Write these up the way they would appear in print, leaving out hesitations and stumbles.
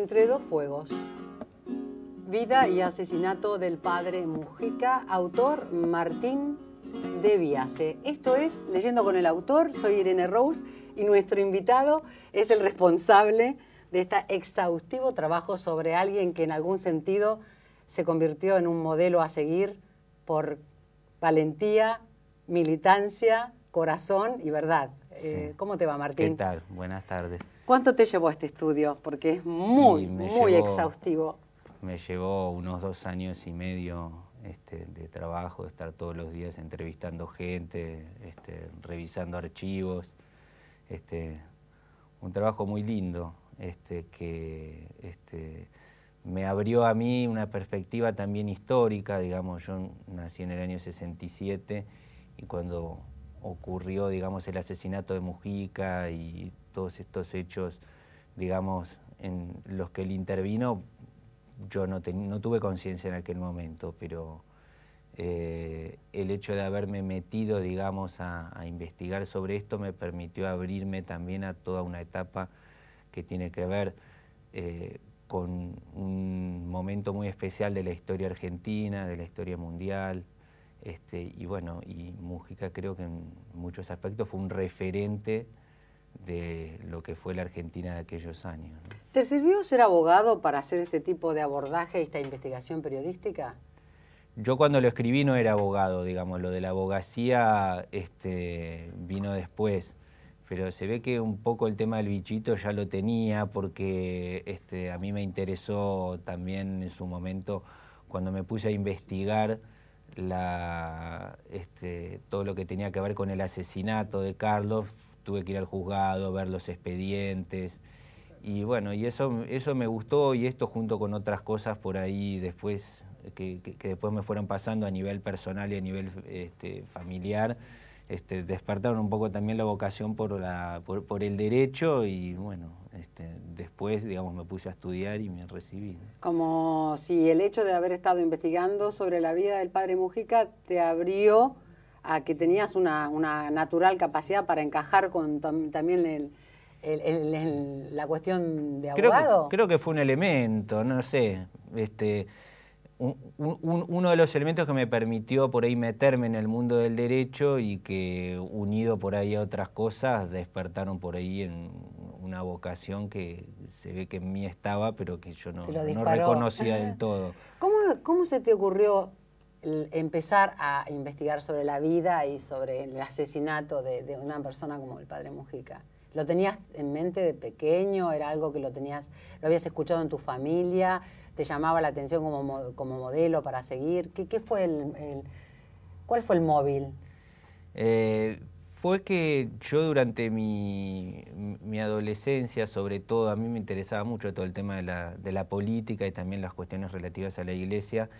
Entre dos fuegos. Vida y asesinato del padre Mujica, autor Martín de Biase. Esto es Leyendo con el Autor, soy Irene Rose y nuestro invitado es el responsable de este exhaustivo trabajo sobre alguien que en algún sentido se convirtió en un modelo a seguir por valentía, militancia, corazón y verdad. Sí. ¿Cómo te va, Martín? ¿Qué tal? Buenas tardes. ¿Cuánto te llevó este estudio? Porque es muy exhaustivo. Me llevó unos 2 años y medio de trabajo, de estar todos los días entrevistando gente, revisando archivos. Un trabajo muy lindo que me abrió a mí una perspectiva también histórica. Digamos, yo nací en el año 67 y cuando ocurrió, digamos, el asesinato de Mujica y todos estos hechos, digamos, en los que él intervino, yo no tuve conciencia en aquel momento, pero el hecho de haberme metido, digamos, a investigar sobre esto me permitió abrirme también a toda una etapa que tiene que ver con un momento muy especial de la historia argentina, de la historia mundial. Y bueno, y Mujica creo que en muchos aspectos fue un referente de lo que fue la Argentina de aquellos años, ¿no? ¿Te sirvió ser abogado para hacer este tipo de abordaje, esta investigación periodística? Yo cuando lo escribí no era abogado, digamos, lo de la abogacía vino después, pero se ve que un poco el tema del bichito ya lo tenía porque a mí me interesó también en su momento cuando me puse a investigar todo lo que tenía que ver con el asesinato de Carlos. Tuve que ir al juzgado, ver los expedientes y bueno, y eso me gustó, y esto junto con otras cosas por ahí después que después me fueron pasando a nivel personal y a nivel familiar, despertaron un poco también la vocación por el derecho y bueno, después, digamos, me puse a estudiar y me recibí, ¿no? Como si el hecho de haber estado investigando sobre la vida del padre Mujica te abrió a que tenías una natural capacidad para encajar con también la cuestión de abogado. Creo que fue un elemento, no sé, uno de los elementos que me permitió por ahí meterme en el mundo del derecho y que unido por ahí a otras cosas despertaron por ahí en una vocación que se ve que en mí estaba, pero que yo no reconocía del todo. ¿Cómo se te ocurrió empezar a investigar sobre la vida y sobre el asesinato de una persona como el padre Mujica? ¿Lo tenías en mente de pequeño? ¿Era algo que lo habías escuchado en tu familia? ¿Te llamaba la atención como modelo para seguir? ¿Cuál fue el móvil? Fue que yo durante mi adolescencia, sobre todo, a mí me interesaba mucho todo el tema de la política y también las cuestiones relativas a la iglesia,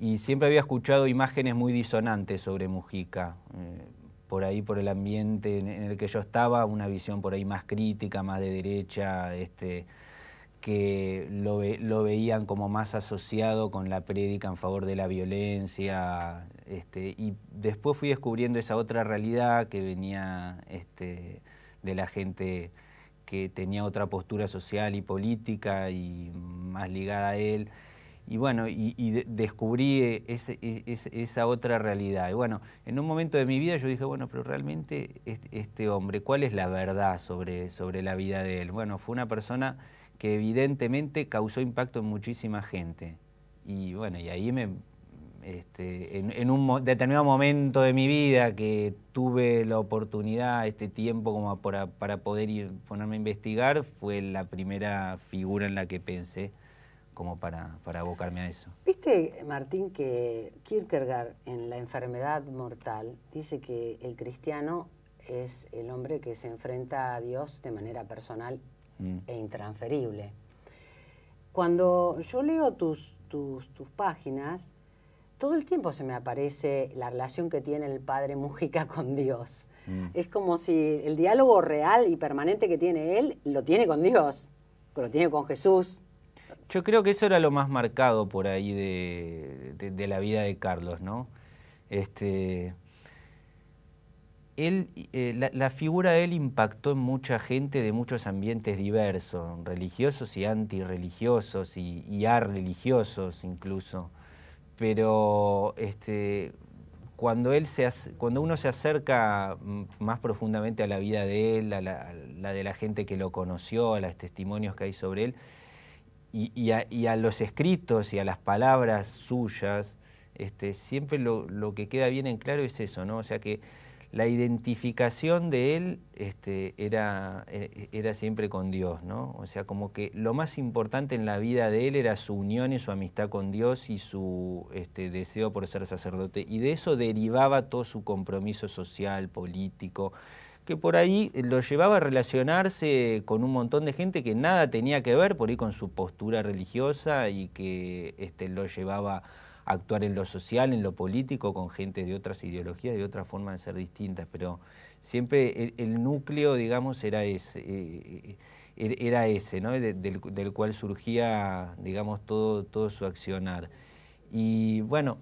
y siempre había escuchado imágenes muy disonantes sobre Mujica. Por ahí, por el ambiente en el que yo estaba, una visión por ahí más crítica, más de derecha, que lo veían como más asociado con la prédica en favor de la violencia, y después fui descubriendo esa otra realidad que venía de la gente que tenía otra postura social y política y más ligada a él. Y bueno, descubrí esa otra realidad. Y bueno, en un momento de mi vida yo dije, bueno, pero realmente este hombre, ¿cuál es la verdad sobre la vida de él? Bueno, fue una persona que evidentemente causó impacto en muchísima gente. Y bueno, y ahí en un determinado momento de mi vida que tuve la oportunidad, tiempo como para poder ponerme a investigar, fue la primera figura en la que pensé como para abocarme a eso. ¿Viste, Martín, que Kierkegaard en La enfermedad mortal dice que el cristiano es el hombre que se enfrenta a Dios de manera personal e intransferible? Cuando yo leo tus páginas, todo el tiempo se me aparece la relación que tiene el padre Mujica con Dios. Es como si el diálogo real y permanente que tiene él, lo tiene con Dios, lo tiene con Jesús. Yo creo que eso era lo más marcado por ahí de la vida de Carlos, ¿no? la figura de él impactó en mucha gente de muchos ambientes diversos, religiosos y antirreligiosos y arreligiosos incluso. Pero cuando uno se acerca más profundamente a la vida de él, a la de la gente que lo conoció, a los testimonios que hay sobre él, y a los escritos y a las palabras suyas, siempre lo que queda bien en claro es eso, ¿no? O sea que la identificación de él era siempre con Dios, ¿no? O sea, como que lo más importante en la vida de él era su unión y su amistad con Dios y su deseo por ser sacerdote. Y de eso derivaba todo su compromiso social, político, que por ahí lo llevaba a relacionarse con un montón de gente que nada tenía que ver por ahí con su postura religiosa y que lo llevaba a actuar en lo social, en lo político, con gente de otras ideologías, de otra forma de ser distintas, pero siempre el núcleo, digamos, era ese, ¿no? Del cual surgía, digamos, todo su accionar. Y bueno,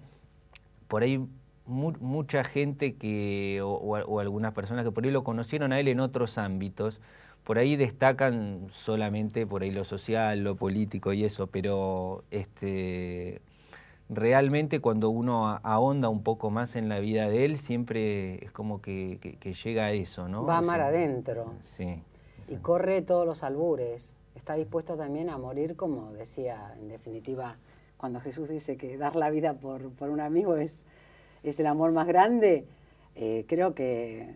por ahí mucha gente o algunas personas que por ahí lo conocieron a él en otros ámbitos, por ahí destacan solamente por ahí lo social, lo político y eso, pero realmente cuando uno ahonda un poco más en la vida de él, siempre es como que llega a eso, ¿no? Va mar adentro. Sí. Y corre todos los albures. Está dispuesto también a morir, como decía, en definitiva, cuando Jesús dice que dar la vida por un amigo es el amor más grande. Creo que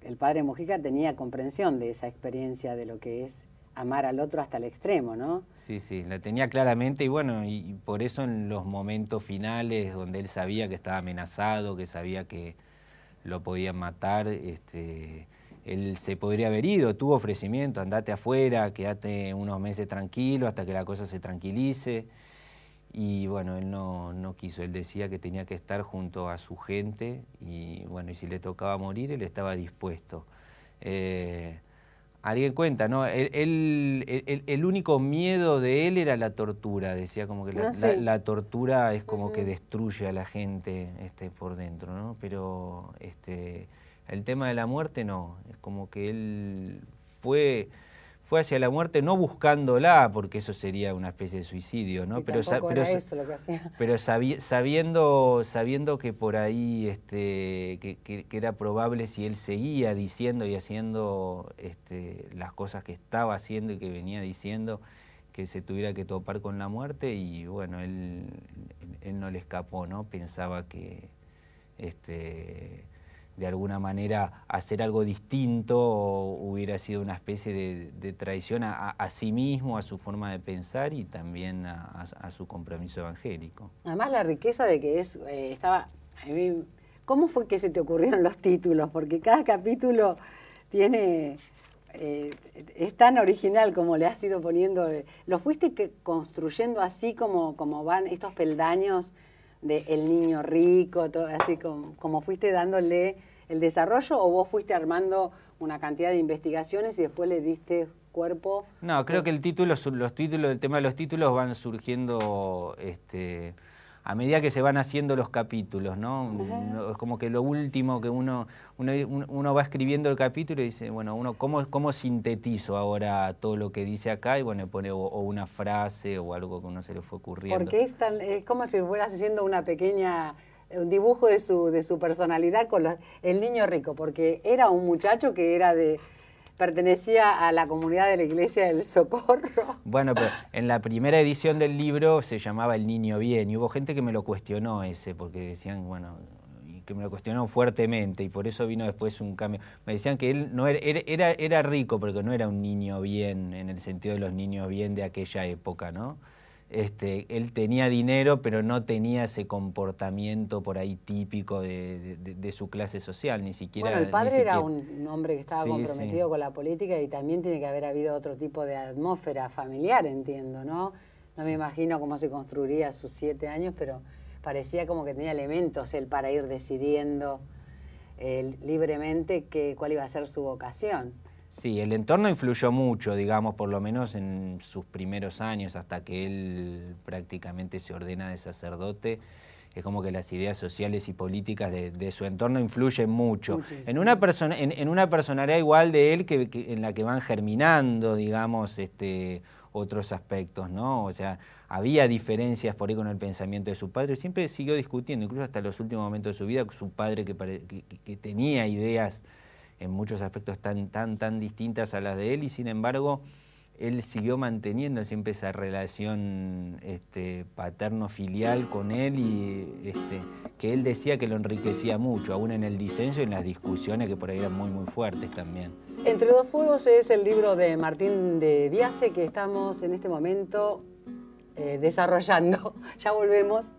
el padre Mujica tenía comprensión de esa experiencia de lo que es amar al otro hasta el extremo, ¿no? Sí, sí, la tenía claramente y bueno, y por eso en los momentos finales donde él sabía que estaba amenazado, que sabía que lo podían matar, él se podría haber ido, tuvo ofrecimiento, andate afuera, quédate unos meses tranquilo hasta que la cosa se tranquilice. Y bueno, él no quiso, él decía que tenía que estar junto a su gente y bueno, y si le tocaba morir, él estaba dispuesto. Alguien cuenta, ¿no? El único miedo de él era la tortura, decía como que la tortura es como que destruye a la gente por dentro, ¿no? Pero el tema de la muerte no, es como que él fue hacia la muerte no buscándola, porque eso sería una especie de suicidio, ¿no? Pero eso lo que hacía. Pero sabiendo que por ahí que era probable si él seguía diciendo y haciendo las cosas que estaba haciendo y que venía diciendo, que se tuviera que topar con la muerte, y bueno, él no le escapó, ¿no? Pensaba que de alguna manera hacer algo distinto hubiera sido una especie de traición a sí mismo, a su forma de pensar y también a su compromiso evangélico. Además la riqueza de que estaba... A mí, ¿cómo fue que se te ocurrieron los títulos? Porque cada capítulo tiene... es tan original como le has ido poniendo... ¿Lo fuiste construyendo así como van estos peldaños de el niño rico, todo así como fuiste dándole el desarrollo, o vos fuiste armando una cantidad de investigaciones y después le diste cuerpo? No, creo que el tema de los títulos van surgiendo a medida que se van haciendo los capítulos, ¿no? Es como que lo último que uno va escribiendo el capítulo y dice, bueno, ¿cómo sintetizo ahora todo lo que dice acá? Y bueno, pone o una frase o algo que uno se le fue ocurriendo. Porque es como si fueras haciendo un dibujo de su personalidad con el niño rico, porque era un muchacho que pertenecía a la comunidad de la Iglesia del Socorro. Bueno, pero en la primera edición del libro se llamaba El Niño Bien, y hubo gente que me lo cuestionó porque decían, bueno, que me lo cuestionó fuertemente, y por eso vino después un cambio. Me decían que él no era rico, porque no era un niño bien, en el sentido de los niños bien de aquella época, ¿no? Él tenía dinero, pero no tenía ese comportamiento por ahí típico de su clase social, ni siquiera... Bueno, el padre era un hombre que estaba comprometido con la política, y también tiene que haber habido otro tipo de atmósfera familiar, entiendo, ¿no? No me imagino cómo se construiría a sus 7 años, pero parecía como que tenía elementos él para ir decidiendo libremente cuál iba a ser su vocación. Sí, el entorno influyó mucho, digamos, por lo menos en sus primeros años, hasta que él prácticamente se ordena de sacerdote. es como que las ideas sociales y políticas de su entorno influyen mucho. Muchísimo. En una personalidad igual de él en la que van germinando, digamos, otros aspectos, ¿no? O sea, había diferencias por ahí con el pensamiento de su padre, siempre siguió discutiendo, incluso hasta los últimos momentos de su vida, con su padre que tenía ideas en muchos aspectos tan distintas a las de él, y sin embargo él siguió manteniendo siempre esa relación paterno-filial con él, y que él decía que lo enriquecía mucho, aún en el disenso y en las discusiones que por ahí eran muy fuertes también. Entre dos fuegos es el libro de Martín de Biase que estamos en este momento desarrollando. Ya volvemos.